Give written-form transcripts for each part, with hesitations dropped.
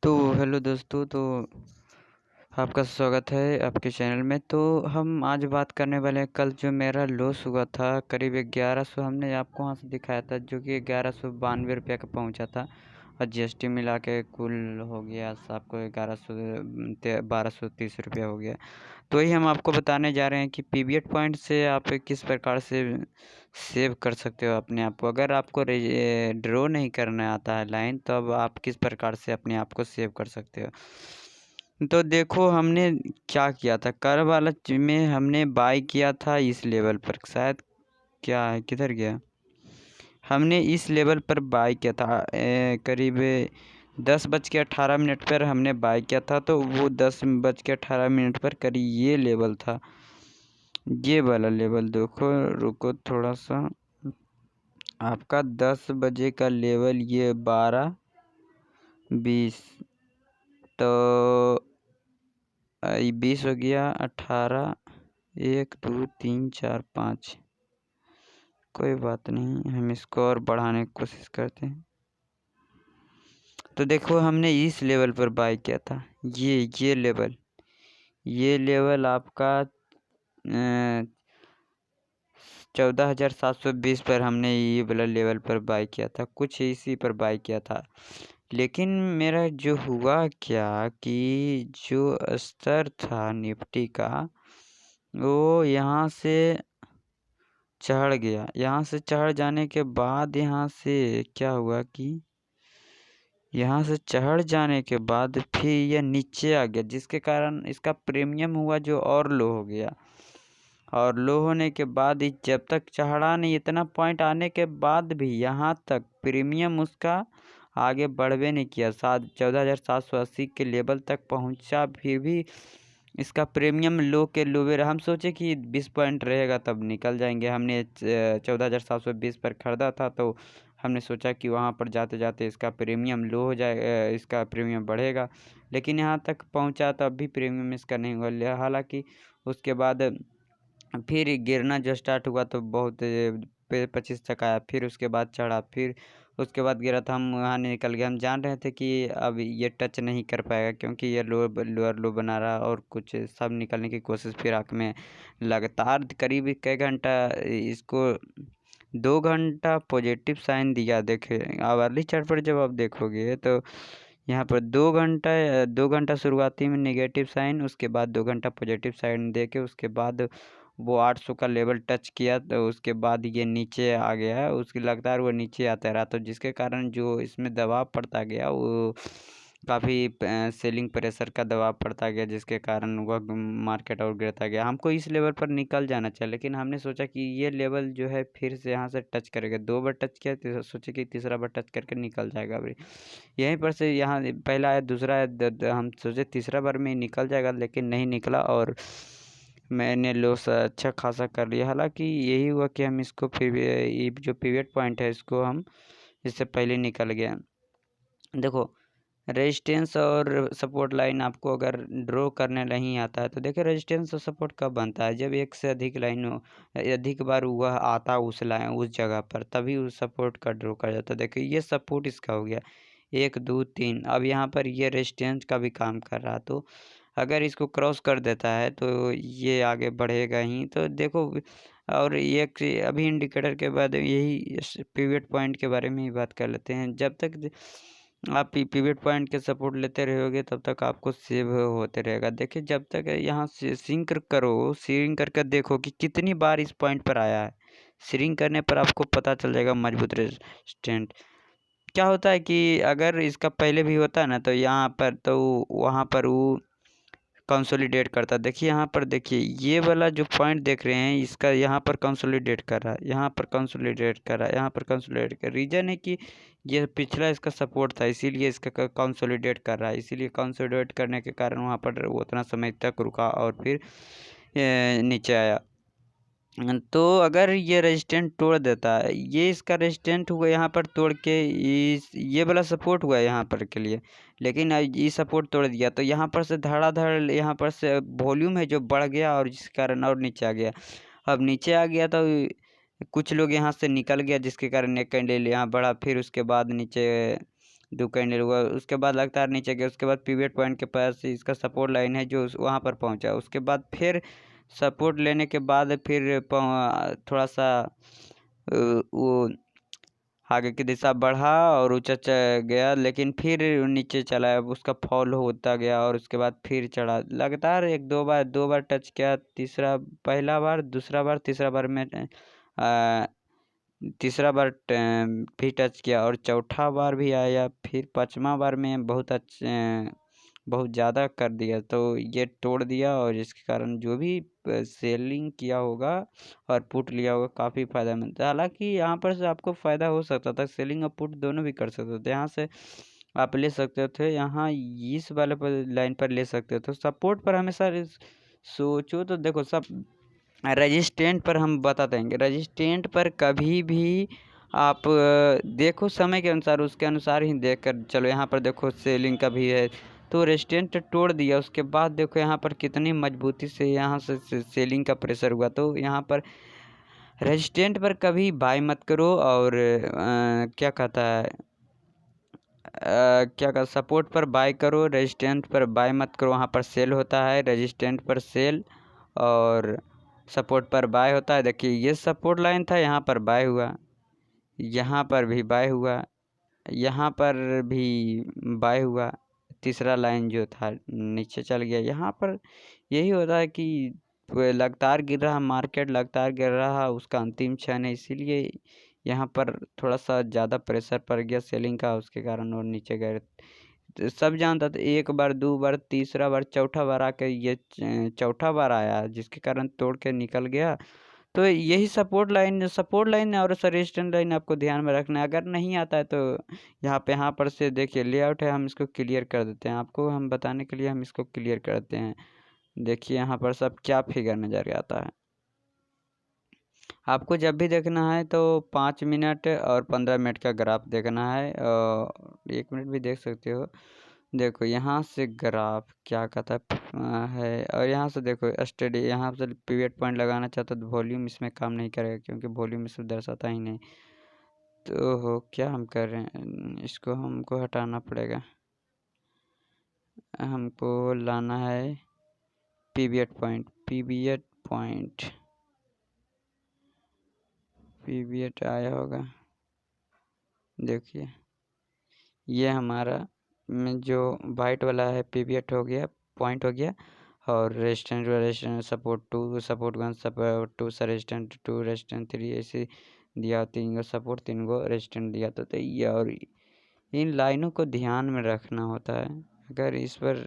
तो हेलो दोस्तों, तो आपका स्वागत है आपके चैनल में। तो हम आज बात करने वाले हैं, कल जो मेरा लॉस हुआ था करीब 1100, हमने आपको वहाँ से दिखाया था, जो कि 1192 का पहुँचा था और जीएसटी मिला के कुल हो गया आपको 1230 रुपया हो गया। तो वही हम आपको बताने जा रहे हैं कि पीवीएट पॉइंट से आप किस प्रकार से सेव कर सकते हो अपने आप को। अगर आपको ड्रॉ नहीं करना आता है लाइन, तो अब आप किस प्रकार से अपने आप को सेव कर सकते हो। तो देखो हमने क्या किया था, कर वाला में हमने बाई किया था इस लेवल पर, शायद क्या है किधर गया, हमने इस लेवल पर बाई किया था करीब 10:18 पर हमने बाई किया था। तो वो 10:18 पर करीब ये लेवल था, ये वाला लेवल देखो, रुको थोड़ा सा, आपका 10 बजे का लेवल ये 12:20, तो 20 हो गया, 18, 1 2 3 4 5, कोई बात नहीं, हम इसको और बढ़ाने की कोशिश करते हैं। तो देखो हमने इस लेवल पर बाय किया था, ये लेवल आपका 14,720 पर हमने ये वाला लेवल पर बाय किया था, कुछ इसी पर बाय किया था। लेकिन मेरा जो हुआ क्या कि जो स्तर था निफ्टी का, वो यहाँ से चढ़ गया। यहाँ से चढ़ जाने के बाद यहाँ से क्या हुआ कि यहाँ से चढ़ जाने के बाद फिर यह नीचे आ गया, जिसके कारण इसका प्रीमियम हुआ जो और लो हो गया। और लो होने के बाद जब तक चढ़ा नहीं, इतना पॉइंट आने के बाद भी यहाँ तक प्रीमियम उसका आगे बढ़वे नहीं किया, 14,780 के लेवल तक पहुँचा, फिर भी इसका प्रीमियम लो के लोवे रहा। हम सोचे कि 20 पॉइंट रहेगा तब निकल जाएंगे। हमने 14,720 पर ख़रीदा था, तो हमने सोचा कि वहाँ पर जाते जाते इसका प्रीमियम लो हो जाए, इसका प्रीमियम बढ़ेगा। लेकिन यहाँ तक पहुँचा तब भी प्रीमियम इसका नहीं हुआ। हालांकि उसके बाद फिर गिरना जो स्टार्ट हुआ तो बहुत 25 तक आया, फिर उसके बाद चढ़ा, फिर उसके बाद गिरा था, हम वहाँ निकल गए। हम जान रहे थे कि अब ये टच नहीं कर पाएगा, क्योंकि ये लोअर लो बना रहा और कुछ सब निकलने की कोशिश। फिर आँख में लगातार करीब कई घंटा इसको 2 घंटा पॉजिटिव साइन दिया। देखे अर्ली चार्ट पर जब आप देखोगे तो यहाँ पर 2 घंटा शुरुआती में नेगेटिव साइन, उसके बाद 2 घंटा पॉजिटिव साइन दे के उसके बाद वो 800 का लेवल टच किया, तो उसके बाद ये नीचे आ गया है। उसकी लगातार वो नीचे आता रहा, तो जिसके कारण जो इसमें दबाव पड़ता गया वो काफ़ी सेलिंग प्रेशर का दबाव पड़ता गया, जिसके कारण वह मार्केट और गिरता गया। हमको इस लेवल पर निकल जाना चाहिए, लेकिन हमने सोचा कि ये लेवल जो है फिर से यहाँ से टच करेगा। 2 बार टच किया, तो सोचे कि तीसरा बार टच करके निकल जाएगा। अभी यहीं पर से यहाँ पहला है, दूसरा है, हम सोचे तीसरा बार में निकल जाएगा, लेकिन नहीं निकला और मैंने लॉस अच्छा खासा कर लिया। हालांकि यही हुआ कि हम इसको फिर ये जो पिवट पॉइंट है इसको हम इससे पहले निकल गया। देखो रेजिस्टेंस और सपोर्ट लाइन आपको अगर ड्रॉ करने नहीं आता है तो देखिए रेजिस्टेंस और सपोर्ट कब बनता है, जब एक से अधिक लाइन हो, अधिक बार वह आता उस लाइन उस जगह पर, तभी उस सपोर्ट का ड्रॉ कर जाता है। देखिए ये सपोर्ट इसका हो गया 1 2 3, अब यहाँ पर ये रेजिस्टेंस का भी काम कर रहा, तो अगर इसको क्रॉस कर देता है तो ये आगे बढ़ेगा ही। तो देखो, और एक अभी इंडिकेटर के बाद यही पिवट पॉइंट के बारे में ही बात कर लेते हैं। जब तक आप पिवट पॉइंट के सपोर्ट लेते रहोगे तब तक आपको सेव होते रहेगा। देखिए जब तक यहाँ से सिंक करो, सिंक करके देखो कि कितनी बार इस पॉइंट पर आया है। सिंक करने पर आपको पता चल जाएगा मजबूत रेजिस्टेंट। क्या होता है कि अगर इसका पहले भी होता है ना, तो यहाँ पर तो वहाँ पर वो कंसोलिडेट करता है। देखिए यहाँ पर, देखिए ये वाला जो पॉइंट देख रहे हैं, इसका यहाँ पर कंसोलिडेट कर रहा है, यहाँ पर कंसोलिडेट कर रहा है, यहाँ पर कंसोलिडेट कर। रीज़न है कि ये पिछला इसका सपोर्ट था, इसीलिए इसका कंसोलिडेट कर रहा है। इसीलिए कंसोलिडेट करने के कारण वहाँ पर वो उतना समय तक रुका और फिर नीचे आया। तो अगर ये रेजिस्टेंट तोड़ देता है, ये इसका रेजिस्टेंट हुआ यहाँ पर तोड़ के, इस ये वाला सपोर्ट हुआ यहाँ पर के लिए, लेकिन ये सपोर्ट तोड़ दिया, तो यहाँ पर से धड़ाधड़ यहाँ पर से वॉल्यूम है जो बढ़ गया और जिस कारण और नीचे आ गया। अब नीचे आ गया तो कुछ लोग यहाँ से निकल गया, जिसके कारण एक कैंडल यहाँ बढ़ा, फिर उसके बाद नीचे दो कैंडल हुआ, उसके बाद लगातार नीचे गया, उसके बाद पिवट पॉइंट के पास इसका सपोर्ट लाइन है जो वहाँ पर पहुँचा, उसके बाद फिर सपोर्ट लेने के बाद फिर थोड़ा सा वो आगे की दिशा बढ़ा और ऊंचा गया, लेकिन फिर नीचे चला, उसका फॉल होता गया और उसके बाद फिर चढ़ा। लगातार एक दो बार टच किया, पहला बार, दूसरा बार, तीसरा बार में तीसरा बार भी टच किया और चौथा बार भी आया, फिर पाँचवा बार में बहुत ज़्यादा कर दिया, तो ये तोड़ दिया और इसके कारण जो भी सेलिंग किया होगा और पुट लिया होगा काफ़ी फ़ायदेमंद था। हालांकि यहाँ पर से आपको फ़ायदा हो सकता था, सेलिंग और पुट दोनों भी कर सकते थे। यहाँ से आप ले सकते थे, यहाँ इस वाले पर लाइन पर ले सकते थे। सपोर्ट पर हमेशा सोचो तो देखो, सब रेजिस्टेंट पर हम बता देंगे। रेजिस्टेंट पर कभी भी आप देखो समय के अनुसार, उसके अनुसार ही देख कर चलो। यहाँ पर देखो सेलिंग का भी है, तो रेजिस्टेंट तोड़ दिया, उसके बाद देखो यहाँ पर कितनी मजबूती से यहाँ से सेलिंग का प्रेशर हुआ। तो यहाँ पर रेजिस्टेंट पर कभी बाय मत करो और क्या कहता है सपोर्ट पर बाय करो, रेजिस्टेंट पर बाय मत करो। वहाँ पर सेल होता है, रेजिस्टेंट पर सेल और सपोर्ट पर बाय होता है। देखिए ये सपोर्ट लाइन था, यहाँ पर बाय हुआ, यहाँ पर भी बाय हुआ, यहाँ पर भी बाय हुआ, तीसरा लाइन जो था नीचे चल गया। यहाँ पर यही होता है कि लगातार गिर रहा मार्केट, लगातार गिर रहा, उसका अंतिम क्षण है, इसीलिए यहाँ पर थोड़ा सा ज़्यादा प्रेशर पड़ गया सेलिंग का, उसके कारण और नीचे गए। तो सब जानता था, एक बार, दो बार, तीसरा बार, चौथा बार आकर ये चौथा बार आया, जिसके कारण तोड़ के निकल गया। तो यही सपोर्ट लाइन और रेजिस्टेंस लाइन आपको ध्यान में रखना है। अगर नहीं आता है तो यहाँ पर से देखिए लेआउट है, हम इसको क्लियर कर देते हैं, आपको हम बताने के लिए हम इसको क्लियर करते हैं। देखिए यहाँ पर सब क्या फिगर नज़र आता है। आपको जब भी देखना है तो 5 मिनट और 15 मिनट का ग्राफ देखना है, और 1 मिनट भी देख सकते हो। देखो यहाँ से ग्राफ क्या कहता है, और यहाँ से देखो स्टडी, यहाँ से पिवट पॉइंट लगाना चाहता तो वॉल्यूम इसमें काम नहीं करेगा, क्योंकि वॉल्यूम इसमें दर्शाता ही नहीं। तो हो क्या हम कर रहे हैं, इसको हमको हटाना पड़ेगा, हमको लाना है पिवट आया होगा। देखिए ये हमारा जो वाइट वाला है पिवट हो गया, पॉइंट हो गया, और resistance support 2, support 1, support 2, resistance 2, resistance 3, ऐसे दिया, 3 गो सपोर्ट, 3 गो रेजिस्टेंस दिया। तो ये, और इन लाइनों को ध्यान में रखना होता है। अगर इस पर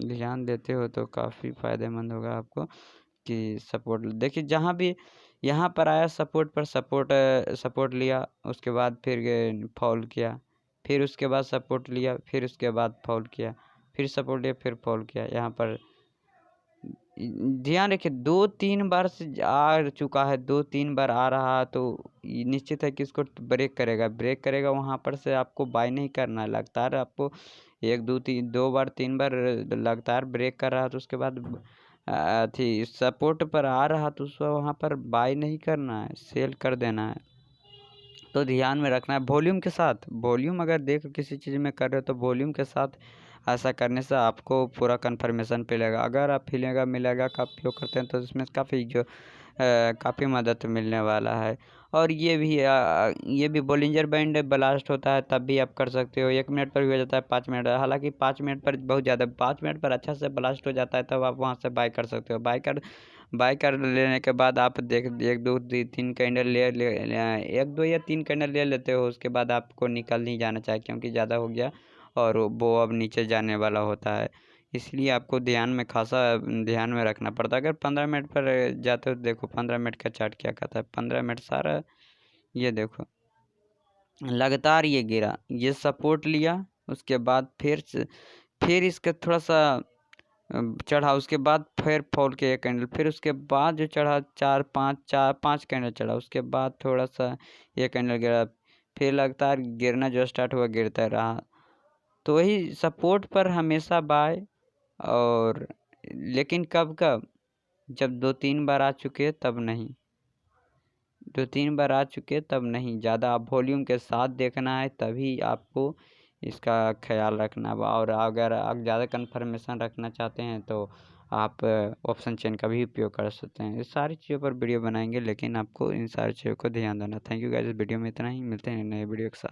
ध्यान देते हो तो काफ़ी फ़ायदेमंद होगा आपको कि सपोर्ट देखिए, जहाँ भी यहाँ पर आया सपोर्ट पर सपोर्ट लिया, उसके बाद फिर फॉल किया, फिर उसके बाद सपोर्ट लिया, फिर उसके बाद फॉल किया, फिर सपोर्ट लिया, फिर फॉल किया। यहाँ पर ध्यान रखिए, 2-3 बार से आ चुका है, 2-3 बार आ रहा, तो निश्चित है कि इसको ब्रेक करेगा। वहाँ पर से आपको बाय नहीं करना है, लगातार आपको 2 बार 3 बार लगातार ब्रेक कर रहा, तो उसके बाद थी सपोर्ट पर आ रहा, तो उसको वहाँ पर बाय नहीं करना है, सेल कर देना है। तो ध्यान में रखना है वॉल्यूम के साथ। वॉल्यूम अगर देखो किसी चीज़ में कर रहे हो तो वॉल्यूम के साथ ऐसा करने से आपको पूरा कन्फर्मेशन मिलेगा। अगर आप मिलेगा का उपयोग करते हैं तो इसमें काफ़ी मदद मिलने वाला है। और ये भी बोलिंजर बैंड ब्लास्ट होता है, तब भी आप कर सकते हो। 1 मिनट पर भी हो जाता है, 5 मिनट, हालांकि 5 मिनट पर बहुत ज़्यादा, 5 मिनट पर अच्छा से ब्लास्ट हो जाता है, तब आप वहाँ से बाय कर सकते हो। बाय कर लेने के बाद आप देख 1-2-3 कैंडल 1-2 या 3 कैंडल ले लेते हो, उसके बाद आपको निकल नहीं जाना चाहिए, क्योंकि ज़्यादा हो गया और वो अब नीचे जाने वाला होता है। इसलिए आपको खासा ध्यान में रखना पड़ता है। अगर 15 मिनट पर जाते हो, देखो 15 मिनट का चार्ट क्या कहता है। 15 मिनट सारा ये देखो लगातार ये गिरा, ये सपोर्ट लिया, उसके बाद फिर इसका थोड़ा सा चढ़ा, उसके बाद फिर फॉल के 1 कैंडल, फिर उसके बाद जो चढ़ा 4-5 कैंडल चढ़ा, उसके बाद थोड़ा सा 1 कैंडल गिरा, फिर लगातार गिरना जो स्टार्ट हुआ गिरता रहा। तो वही सपोर्ट पर हमेशा बाय, और लेकिन कब जब 2-3 बार आ चुके तब नहीं, 2-3 बार आ चुके तब नहीं, ज़्यादा आप वॉल्यूम के साथ देखना है, तभी आपको इसका ख्याल रखना। और अगर आप ज़्यादा कन्फर्मेशन रखना चाहते हैं तो आप ऑप्शन चेन का भी उपयोग कर सकते हैं। इस सारी चीज़ों पर वीडियो बनाएंगे, लेकिन आपको इन सारी चीज़ों को ध्यान देना। थैंक यू गाइस, इस वीडियो में इतना ही। मिलते हैं नए वीडियो के साथ।